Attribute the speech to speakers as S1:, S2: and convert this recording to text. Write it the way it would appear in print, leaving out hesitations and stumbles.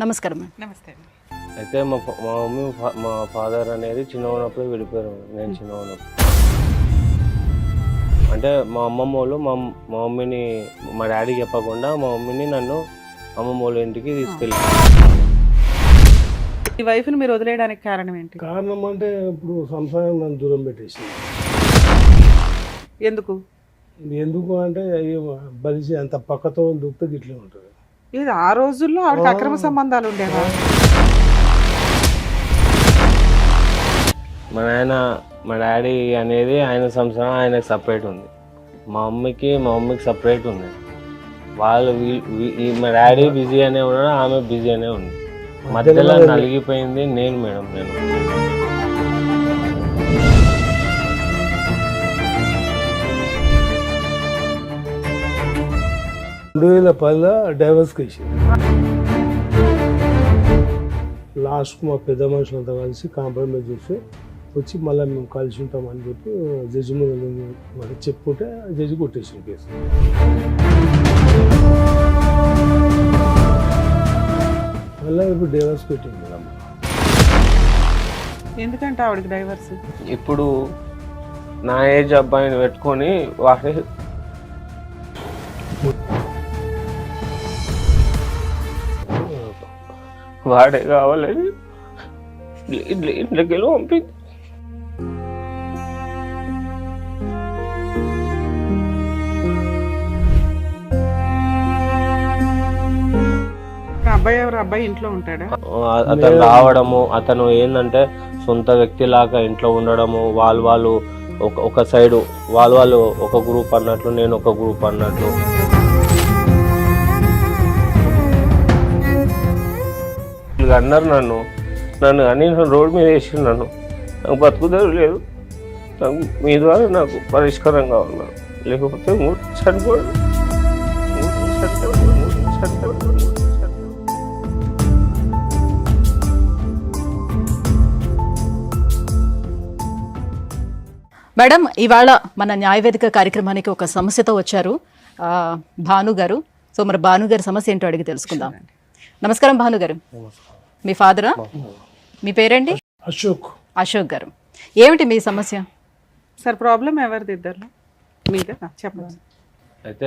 S1: నమస్కారం.
S2: నమస్తే.
S3: అయితే మా మమ్మీ మా ఫాదర్ అనేది చిన్న ఉన్నప్పుడు విడిపోయారు. నేను చిన్న ఉన్నప్పుడు అంటే మా అమ్మమ్మ వాళ్ళు మా మమ్మీని మా డాడీకి చెప్పకుండా మా మమ్మీని నన్ను అమ్మమ్మ వాళ్ళ ఇంటికి తీసుకెళ్ళి.
S2: ఈ వైఫ్ని మీరు వదిలేయడానికి కారణం ఏంటి?
S4: కారణం అంటే ఇప్పుడు సంసారం నన్ను దూరం పెట్టేసింది.
S2: ఎందుకు
S4: అంటే బలిసి అంత పక్కతో దుప్పితే ఇట్లే ఉంటుంది.
S2: ఇది ఆ రోజుల్లో ఆవిడకి అక్రమ సంబంధాలు ఉండేవా?
S3: మా నాయన మా డాడీ అనేది ఆయన సంసారం ఆయనకు సపరేట్ ఉంది. మా మమ్మీకి సపరేట్ ఉంది. వాళ్ళు మా డాడీ బిజీ అనే ఉన్నాడు, ఆమె బిజీ అనే ఉంది. మధ్యలో నలిగిపోయింది నేను మేడం. నేను
S4: 2010లో డైవర్స్ కేసింది. లాస్ట్ మా పెద్ద మనుషులంతా కలిసి కాంప్రమైజ్ చేసి వచ్చి మళ్ళీ మేము కలిసి ఉంటామని చెప్పి జడ్జి ముందు మరి చెప్పుకుంటే జడ్జి కొట్టేసిన కేసు. మళ్ళీ ఇప్పుడు డైవర్స్ పెట్టింది మేడం.
S2: ఎందుకంటే ఆవిడకి డైవర్స్?
S3: ఇప్పుడు నా ఏజ్ అబ్బాయిని పెట్టుకొని వాడే కావాలని ఇంట్లోకి వెళ్ళి పంపింది.
S2: అబ్బాయి ఎవరు? అబ్బాయి ఇంట్లో ఉంటాడా?
S3: అతను రావడము, అతను ఏంటంటే సొంత వ్యక్తి లాగా ఇంట్లో ఉండడము, వాళ్ళు ఒక సైడు వాళ్ళు ఒక గ్రూప్ అన్నట్లు, నేను ఒక గ్రూప్ అన్నట్లు. అన్నారు నన్ను కానీ రోడ్ మీద వేసి నాకు బతుకుదారు లేదు. నాకు మీ ద్వారా నాకు పరిష్కారం కావాలి, లేకపోతే చనిపోయాడు.
S1: మేడం, ఇవాళ మన న్యాయవేదిక కార్యక్రమానికి ఒక సమస్యతో వచ్చారు భాను గారు. సో మరి భాను గారి సమస్య ఏంటో అడిగి తెలుసుకుందాం. నమస్కారం భాను గారు. మీ ఫాదరా? మీ పేరేంటి? అశోక్ గారు. ఏమిటి మీ సమస్య?
S2: సార్ ప్రాబ్లం ఎవరిది? ఇద్దరు మీద చెప్పండి.
S3: అయితే